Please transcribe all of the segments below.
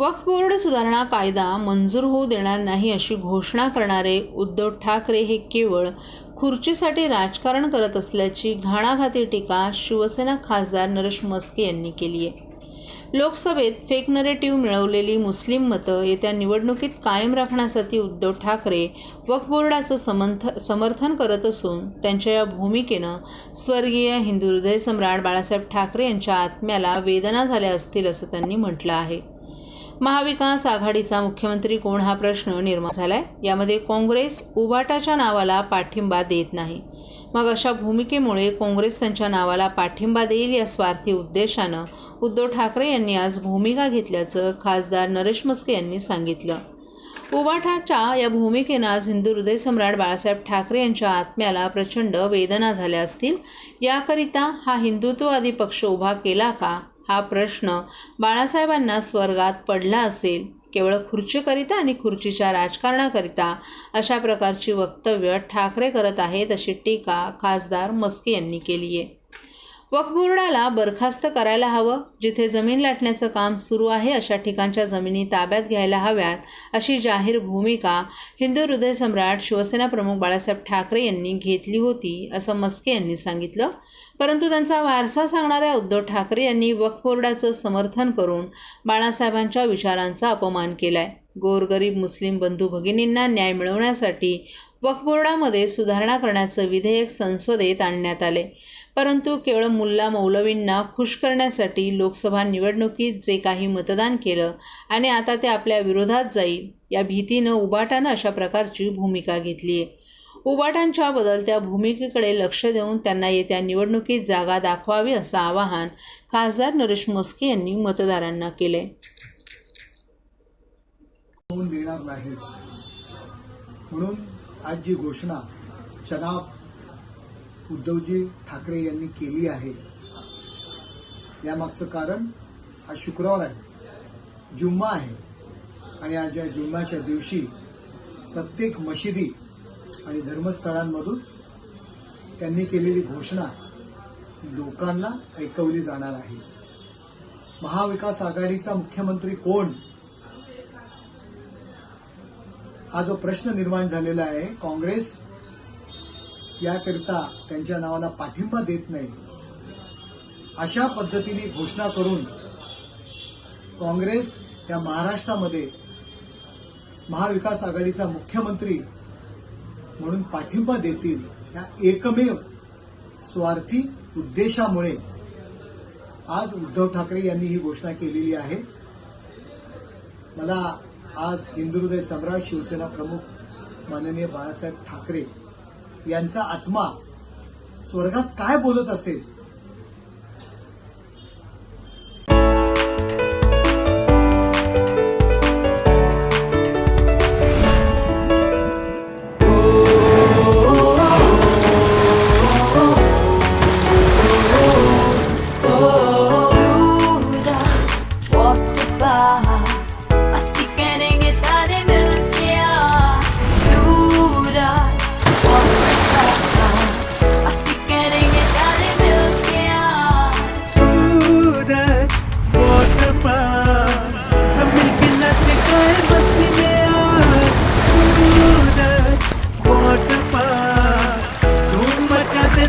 वक्फ board सुधारणा कायदा मंजूर होऊ देणार नाही अशी घोषणा करणारे उद्धव ठाकरे हे केवळ खुर्चीसाठी राजकारण करत असल्याची घाणाघाती टीका शिवसेना खासदार नरेश म्हस्के यांनी केली आहे. लोकसभेत फेक नरेटिव्ह मिळवलेली मुस्लिम मतं येत्या निवडणुकीत कायम राखण्यासाठी उद्धव ठाकरे वक्फ बोर्डाचं समर्थन करत असून त्यांच्या या भूमिकेनं स्वर्गीय हिंदू हृदय सम्राट बाळासाहेब ठाकरे यांच्या आत्म्याला वेदना झाल्या असतील असं त्यांनी म्हटलं आहे. महाविकास आघाडीचा मुख्यमंत्री कोण हा प्रश्न निर्माण झालाय. यामध्ये काँग्रेस उभाटाच्या नावाला पाठिंबा देत नाही. मग अशा भूमिकेमुळे काँग्रेस त्यांच्या नावाला पाठिंबा देईल या स्वार्थी उद्देशानं उद्धव ठाकरे यांनी आज भूमिका घेतल्याचं खासदार नरेश म्हस्के यांनी सांगितलं. उभाटाच्या या भूमिकेनं आज हिंदू हृदय सम्राट बाळासाहेब ठाकरे यांच्या आत्म्याला प्रचंड वेदना झाल्या असतील. याकरिता हा हिंदुत्ववादी पक्ष उभा केला का हा प्रश्न बाळासाहेबांना स्वर्गात पडला असेल. केवळ खुर्चीकरिता आणि खुर्चीच्या राजकारणाकरिता अशा प्रकारची वक्तव्य ठाकरे करत आहेत अशी टीका खासदार म्हस्के यांनी केली आहे. वक्फ बोर्डाला बरखास्त करायला हवं. जिथे जमीन लाटण्याचं काम सुरू आहे अशा ठिकाणच्या जमिनी ताब्यात घ्यायला हव्यात अशी जाहीर भूमिका हिंदू हृदय सम्राट शिवसेना प्रमुख बाळासाहेब ठाकरे यांनी घेतली होती असं म्हस्के यांनी सांगितलं. परंतु त्यांचा वारसा सांगणाऱ्या उद्धव ठाकरे यांनी वक्फ बोर्डाचं समर्थन करून बाळासाहेबांच्या विचारांचा अपमान केलाय. गोरगरीब मुस्लिम बंधू भगिनींना न्याय मिळवण्यासाठी वक्फ बोर्डामध्ये सुधारणा करण्याचं विधेयक संसदेत आणण्यात आले. परंतु केवळ मुल्ला मौलवींना खुश करण्यासाठी लोकसभा निवडणुकीत जे काही मतदान केलं आणि आता ते आपल्या विरोधात जाईल या भीतीनं उभाटानं अशा प्रकारची भूमिका घेतली आहे. उभाटांच्या बदलत्या भूमिकेकडे लक्ष देऊन त्यांना येत्या निवडणुकीत जागा दाखवावी असं आवाहन खासदार नरेश म्हस्के यांनी मतदारांना केले. देणार नाही म्हणून आज जी घोषणा जनाब उद्धवजी ठाकरे यांनी केली आहे यामागचं कारण आज शुक्रवार आहे, जुम्मा आहे आणि आज या जुम्म्याच्या दिवशी प्रत्येक मशिदी आणि धर्मस्थळांमधून त्यांनी केलेली घोषणा लोकांना ऐकवली जाणार आहे. महाविकास आघाडीचा मुख्यमंत्री कोण हा जो प्रश्न निर्माण झालेला आहे, काँग्रेस याकरिता त्यांच्या नावाला पाठिंबा देत नाही अशा पद्धतीने घोषणा करून काँग्रेस या महाराष्ट्रामध्ये महाविकास आघाडीचा मुख्यमंत्री म्हणून पाठिंबा देतील या एकमेव स्वार्थी उद्देशामुळे आज उद्धव ठाकरे यांनी ही घोषणा केलेली आहे. मला आज हिंदू हृदय सम्राट शिवसेना प्रमुख माननीय बाळासाहेब ठाकरे यांचा आत्मा स्वर्गात काय बोलत असेल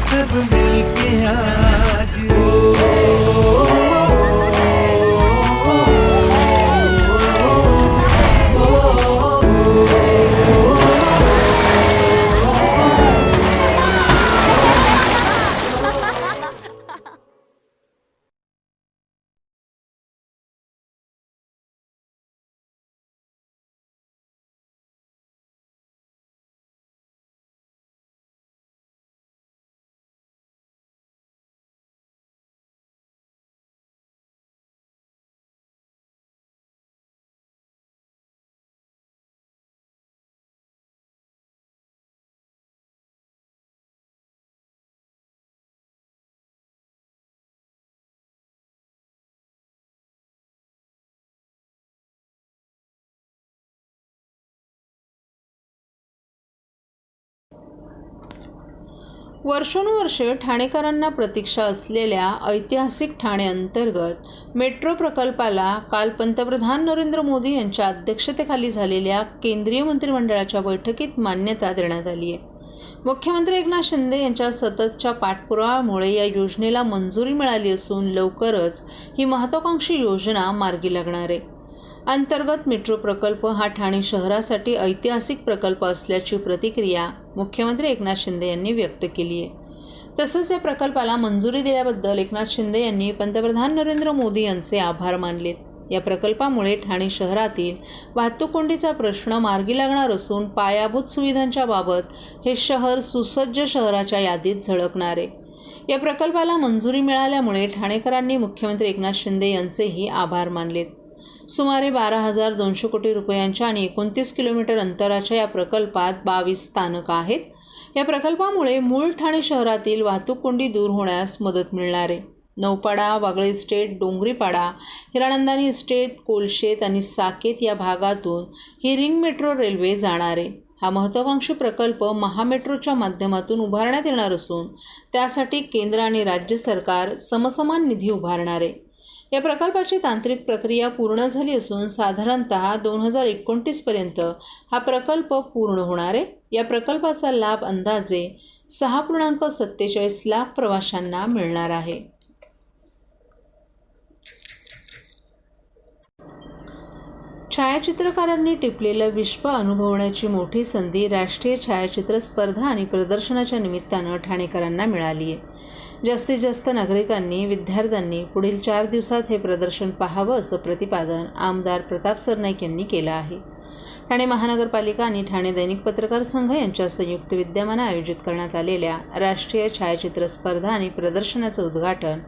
सब मिलके आज वर्षानुवर्षे ठाणेकरांना प्रतीक्षा असलेल्या ऐतिहासिक ठाणे अंतर्गत मेट्रो प्रकल्पाला काल पंतप्रधान नरेंद्र मोदी यांच्या अध्यक्षतेखाली झालेल्या केंद्रीय मंत्रिमंडळाच्या बैठकीत मान्यता देण्यात आली आहे. मुख्यमंत्री एकनाथ शिंदे यांच्या सततच्या पाठपुराव्यामुळे या योजनेला मंजुरी मिळाली असून लवकरच ही महत्त्वाकांक्षी योजना मार्गी लागणार आहे. अंतर्गत मेट्रो प्रकल्प हा ठाणे शहरासाठी ऐतिहासिक प्रकल्प असल्याची प्रतिक्रिया मुख्यमंत्री एकनाथ शिंदे यांनी व्यक्त केली आहे. तसंच या प्रकल्पाला मंजुरी दिल्याबद्दल एकनाथ शिंदे यांनी पंतप्रधान नरेंद्र मोदी यांचे आभार मानलेत. या प्रकल्पामुळे ठाणे शहरातील वाहतूक कोंडीचा प्रश्न मार्गी लागणार असून पायाभूत सुविधांच्या बाबत हे शहर सुसज्ज शहराच्या यादीत झळकणार आहे. या प्रकल्पाला मंजुरी मिळाल्यामुळे ठाणेकरांनी मुख्यमंत्री एकनाथ शिंदे यांचेही आभार मानलेत. सुमारे 12,200 कोटी रुपयांच्या आणि 29 किलोमीटर अंतराच्या या प्रकल्पात 22 स्थानकं आहेत. या प्रकल्पामुळे मूळ ठाणे शहरातील वाहतूक कोंडी दूर होण्यास मदत मिळणार आहे. नौपाडा, वागळे इस्टेट, डोंगरीपाडा, हिरानंदानी इस्टेट, कोलशेत आणि साकेत या भागातून ही रिंग मेट्रो रेल्वे जाणार आहे. हा महत्त्वाकांक्षी प्रकल्प महामेट्रोच्या माध्यमातून उभारण्यात येणार असून त्यासाठी केंद्र आणि राज्य सरकार समसमान निधी उभारणार आहे. या प्रकल्पाची तांत्रिक प्रक्रिया पूर्ण झाली असून साधारणतः 2029 पर्यंत हा प्रकल्प पूर्ण होणार आहे. या प्रकल्पाचा लाभ अंदाजे 6.47 लाख प्रवाशांना मिळणार आहे. छायाचित्रकारांनी टिपलेलं विश्व अनुभवण्याची मोठी संधी राष्ट्रीय छायाचित्र स्पर्धा आणि प्रदर्शनाच्या निमित्तानं ठाणेकरांना मिळाली आहे. जास्तीत जास्त नागरिकांनी, विद्यार्थ्यांनी पुढील 4 दिवसात हे प्रदर्शन पाहावं असं प्रतिपादन आमदार प्रताप सरनाईक यांनी केलं आहे. ठाणे महानगरपालिका आणि ठाणे दैनिक पत्रकार संघ यांच्या संयुक्त विद्यमानं आयोजित करण्यात आलेल्या राष्ट्रीय छायाचित्र स्पर्धा आणि प्रदर्शनाचं उद्घाटन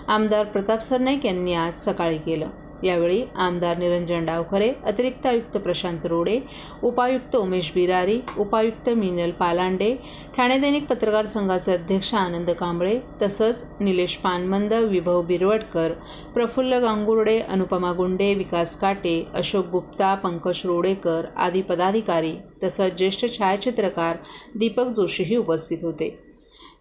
आमदार प्रताप सरनाईक यांनी आज सकाळी केलं. यावेळी आमदार निरंजन डावखरे, अतिरिक्त आयुक्त प्रशांत रोडे, उपायुक्त उमेश बिरारी, उपायुक्त मिनल पालांडे, ठाणे दैनिक पत्रकार संघाचे अध्यक्ष आनंद कांबळे तसंच निलेश पानमंद, विभव बिरवटकर, प्रफुल्ल गांगुर्डे, अनुपमा गुंडे, विकास काटे, अशोक गुप्ता, पंकज रोडेकर आदी पदाधिकारी तसंच ज्येष्ठ छायाचित्रकार दीपक जोशीही उपस्थित होते.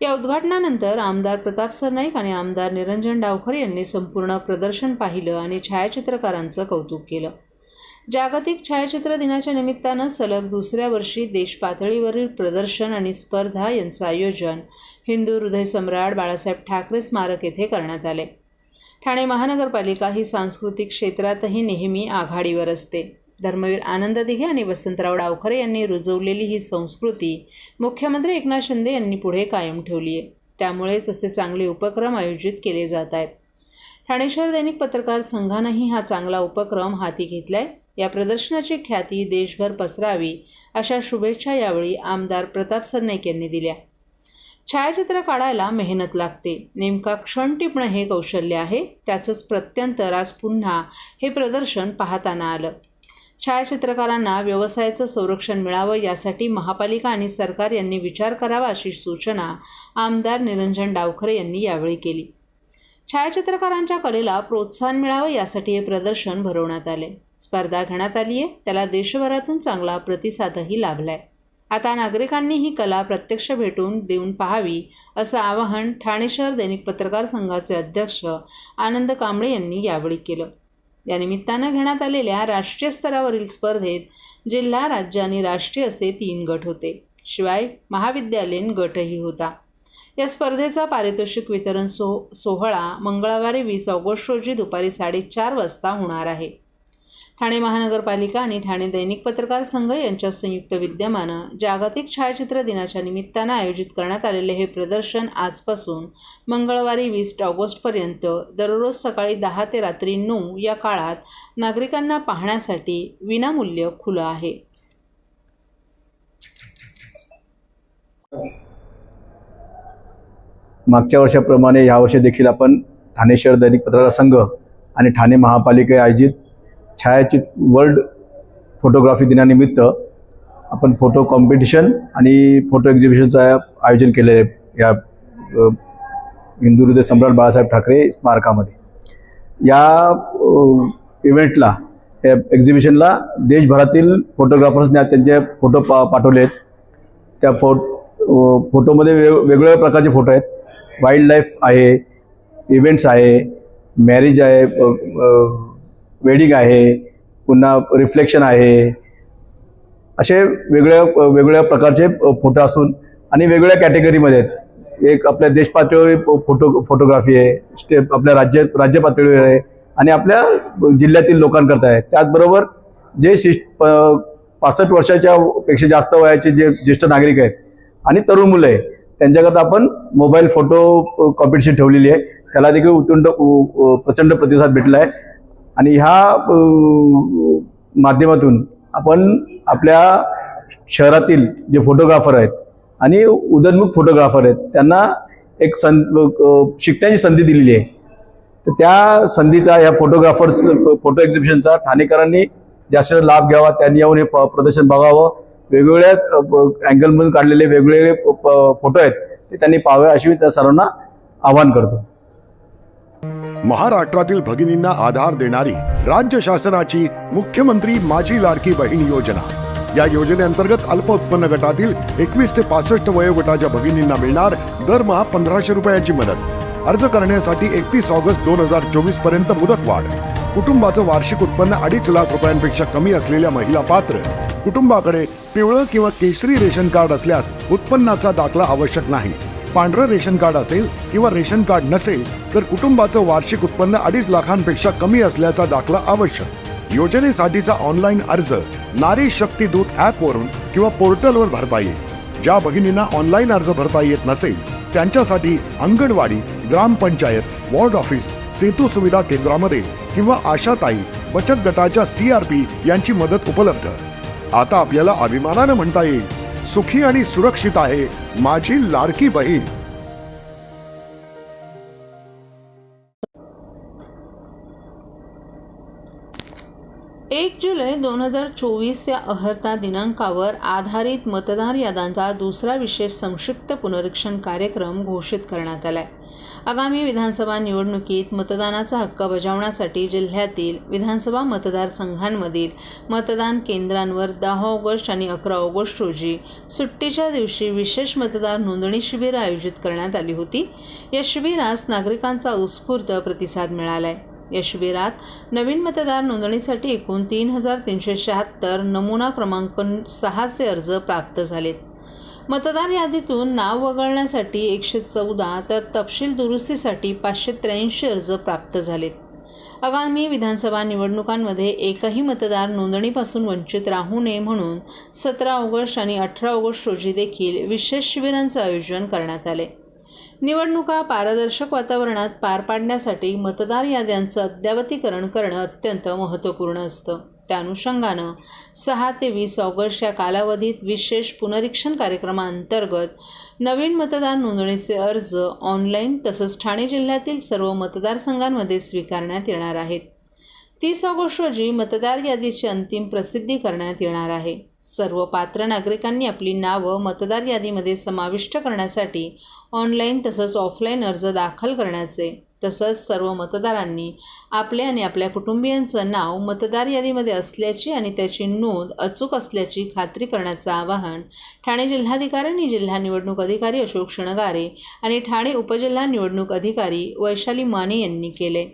या उद्घाटनानंतर आमदार प्रताप सरनाईक आणि आमदार निरंजन डावखरे यांनी संपूर्ण प्रदर्शन पाहिलं आणि छायाचित्रकारांचं कौतुक केलं. जागतिक छायाचित्र दिनाच्या निमित्तानं सलग दुसऱ्या वर्षी देशपातळीवरील प्रदर्शन आणि स्पर्धा यांचं आयोजन हिंदू हृदय सम्राट बाळासाहेब ठाकरे स्मारक येथे करण्यात आले. ठाणे महानगरपालिका ही सांस्कृतिक क्षेत्रातही नेहमी आघाडीवर असते. धर्मवीर आनंद दिघे आणि वसंतराव डावखरे यांनी रुजवलेली ही संस्कृती मुख्यमंत्री एकनाथ शिंदे यांनी पुढे कायम ठेवली आहे. त्यामुळेच असे चांगले उपक्रम आयोजित केले जात आहेत. ठाणे शहर दैनिक पत्रकार संघानंही हा चांगला उपक्रम हाती घेतलाय. या प्रदर्शनाची ख्याती देशभर पसरावी अशा शुभेच्छा यावेळी आमदार प्रताप सरनाईक यांनी दिल्या. छायाचित्र काढायला मेहनत लागते. नेमका क्षण टिपणं हे कौशल्य आहे. त्याचंच प्रत्यंतर आज पुन्हा हे प्रदर्शन पाहताना आलं. छायाचित्रकारांना व्यवसायाचं संरक्षण मिळावं यासाठी महापालिका आणि सरकार यांनी विचार करावा अशी सूचना आमदार निरंजन डावखरे यांनी यावेळी केली. छायाचित्रकारांच्या कलेला प्रोत्साहन मिळावं यासाठी हे प्रदर्शन भरवण्यात आले. स्पर्धा घेण्यात आली आहे. त्याला देशभरातून चांगला प्रतिसादही लाभलाय. आता नागरिकांनी ही कला प्रत्यक्ष भेटून देऊन पाहावी असं आवाहन ठाणे शहर दैनिक पत्रकार संघाचे अध्यक्ष आनंद कांबळे यांनी यावेळी केलं. या निमित्तानं घेण्यात आलेल्या राष्ट्रीय स्तरावरील स्पर्धेत जिल्हा, राज्य आणि राष्ट्रीय असे 3 गट होते. शिवाय महाविद्यालयीन गटही होता. या स्पर्धेचा पारितोषिक वितरण सोहळा मंगळवारी 20 ऑगस्ट रोजी दुपारी 4:30 वाजता होणार आहे. ठाणे महानगरपालिका आणि ठाणे दैनिक पत्रकार संघ यांच्या संयुक्त विद्यमानं जागतिक छायाचित्र दिनाच्या निमित्तानं आयोजित करण्यात आलेले हे प्रदर्शन आजपासून मंगळवारी 20 ऑगस्टपर्यंत दररोज सकाळी 10 ते रात्री 9 या काळात नागरिकांना पाहण्यासाठी विनामूल्य खुलं आहे. मागच्या वर्षाप्रमाणे यावर्षी देखील आपण ठाणे शहर दैनिक पत्रकार संघ आणि ठाणे महापालिका आयोजित छायाचित्र वर्ल्ड फोटोग्राफी दिनानिमित्त आपण फोटो कॉम्पिटिशन आणि फोटो एक्झिबिशनचं आयोजन केलं आहे या हिंदू हृदय सम्राट बाळासाहेब ठाकरे स्मारकामध्ये. या इव्हेंटला एक्झिबिशनला देशभरातील फोटोग्राफर्सने त्यांचे फोटो पाठवले आहेत. त्या फोटोमध्ये वेगवेगळ्या प्रकारचे फोटो आहेत. वाईल्ड लाईफ आहे, इव्हेंट्स आहे, मॅरेज आहे, वेडिंग आहे, पुन्हा रिफ्लेक्शन आहे. असे वेगवेगळ्या प्रकारचे फोटो असून आणि वेगवेगळ्या कॅटेगरीमध्ये आहेत. एक आपल्या देश पातळीवर फोटोग्राफी आहे, आपल्या राज्य पातळीवर आहे आणि आपल्या जिल्ह्यातील लोकांकरता आहे. त्याचबरोबर जे 65 वर्षाच्या पेक्षा जास्त वयाचे जे ज्येष्ठ नागरिक आहेत आणि तरुण मुलं आहे त्यांच्याकरता आपण मोबाईल फोटो कॉम्पिटिशन ठेवलेली आहे. त्याला देखील प्रचंड प्रतिसाद भेटला आहे आणि ह्या माध्यमातून आपण आपल्या शहरातील जे फोटोग्राफर आहेत आणि उदयोन्मुख फोटोग्राफर आहेत त्यांना एक शिकण्याची संधी दिलेली आहे. तर त्या संधीचा या फोटो एक्झिबिशनचा ठाणेकरांनी जास्त लाभ घ्यावा, त्यांनी येऊन हे प्रदर्शन बघावं. वेगवेगळ्या अँगलमधून काढलेले वेगवेगळे फोटो आहेत ते त्यांनी पाहावे अशी मी त्या सर्वांना आवाहन करतो. महाराष्ट्रातील भगिनींना आधार देणारी राज्य शासनाची मुख्यमंत्री माझी लाडकी बहीण योजना. या योजनेअंतर्गत अल्प उत्पन्न गटातील 21 ते 65 वयोगटाच्या भगिनींना मिळणार दरमहा 1500 रुपयांची मदत. अर्ज करण्यासाठी 31 ऑगस्ट 2024 पर्यंत मुदतवाढ. कुटुंबाचं वार्षिक उत्पन्न 2.5 लाख रुपयांपेक्षा कमी असलेल्या महिला पात्र. कुटुंबाकडे पिवळं किंवा केशरी रेशन कार्ड असल्यास उत्पन्नाचा दाखला आवश्यक नाही. पांढरं रेशन कार्ड असेल किंवा रेशन कार्ड नसेल तर कुटुंबाचं वार्षिक उत्पन्न 2.5 लाखांपेक्षा कमी असल्याचा दाखला आवश्यक. योजनेसाठीचा ऑनलाईन अर्ज नारी शक्ती दूत ॲपवरून किंवा पोर्टलवर भरता येईल. ज्या भगिनींना ऑनलाईन अर्ज भरता येत नसेल त्यांच्यासाठी अंगणवाडी, ग्रामपंचायत, वॉर्ड ऑफिस, सेतू सुविधा केंद्रामध्ये किंवा आशाताई बचत गटाच्या CRP यांची मदत उपलब्ध. आता आपल्याला अभिमानानं म्हणता येईल, सुखी आणि सुरक्षित आहे माझी लाडकी बहीण. एक जुलै 2024 या अहर्ता दिनांकावर आधारित मतदार याद्यांचा दुसरा विशेष संक्षिप्त पुनरीक्षण कार्यक्रम घोषित करण्यात आलाय. आगामी विधानसभा निवडणुकीत मतदानाचा हक्क बजावण्यासाठी जिल्ह्यातील विधानसभा मतदारसंघांमधील मतदान केंद्रांवर 10 ऑगस्ट आणि 11 ऑगस्ट रोजी सुट्टीच्या दिवशी विशेष मतदार नोंदणी शिबिरं आयोजित करण्यात आली होती. या शिबिरास नागरिकांचा उत्स्फूर्त प्रतिसाद मिळालाय. या शिबिरात नवीन मतदार नोंदणीसाठी एकूण 3376 नमुना क्रमांक 6चे अर्ज प्राप्त झालेत. मतदार यादीतून नाव वगळण्यासाठी 114 तर तपशील दुरुस्तीसाठी 583 अर्ज प्राप्त झालेत. आगामी विधानसभा निवडणुकांमध्ये एकही मतदार नोंदणीपासून वंचित राहू नये म्हणून 17 ऑगस्ट आणि 18 ऑगस्ट रोजी देखील विशेष शिबिरांचं आयोजन करण्यात आले. निवडणुका पारदर्शक वातावरणात पार पाडण्यासाठी मतदार याद्यांचं अद्ययावतीकरण करणं अत्यंत महत्त्वपूर्ण असतं. त्या अनुषंगानं 6 ते 20 ऑगस्ट या कालावधीत विशेष पुनरीक्षण कार्यक्रमाअंतर्गत नवीन मतदार नोंदणीचे अर्ज ऑनलाईन तसंच ठाणे जिल्ह्यातील सर्व मतदारसंघांमध्ये स्वीकारण्यात येणार आहेत. 30 ऑगस्ट रोजी मतदार यादीची अंतिम प्रसिद्धी करण्यात येणार आहे. सर्व पात्र नागरिकांनी आपली नावं मतदार यादीमध्ये समाविष्ट करण्यासाठी ऑनलाईन तसंच ऑफलाईन अर्ज दाखल करण्याचे तसंच सर्व मतदारांनी आपले आणि आपल्या कुटुंबियांचं नाव मतदार यादीमध्ये असल्याची आणि त्याची नोंद अचूक असल्याची खात्री करण्याचं आवाहन ठाणे जिल्हाधिकारी आणि जिल्हा निवडणूक अधिकारी अशोक शणगारे आणि ठाणे उपजिल्हा निवडणूक अधिकारी वैशाली माने यांनी केले.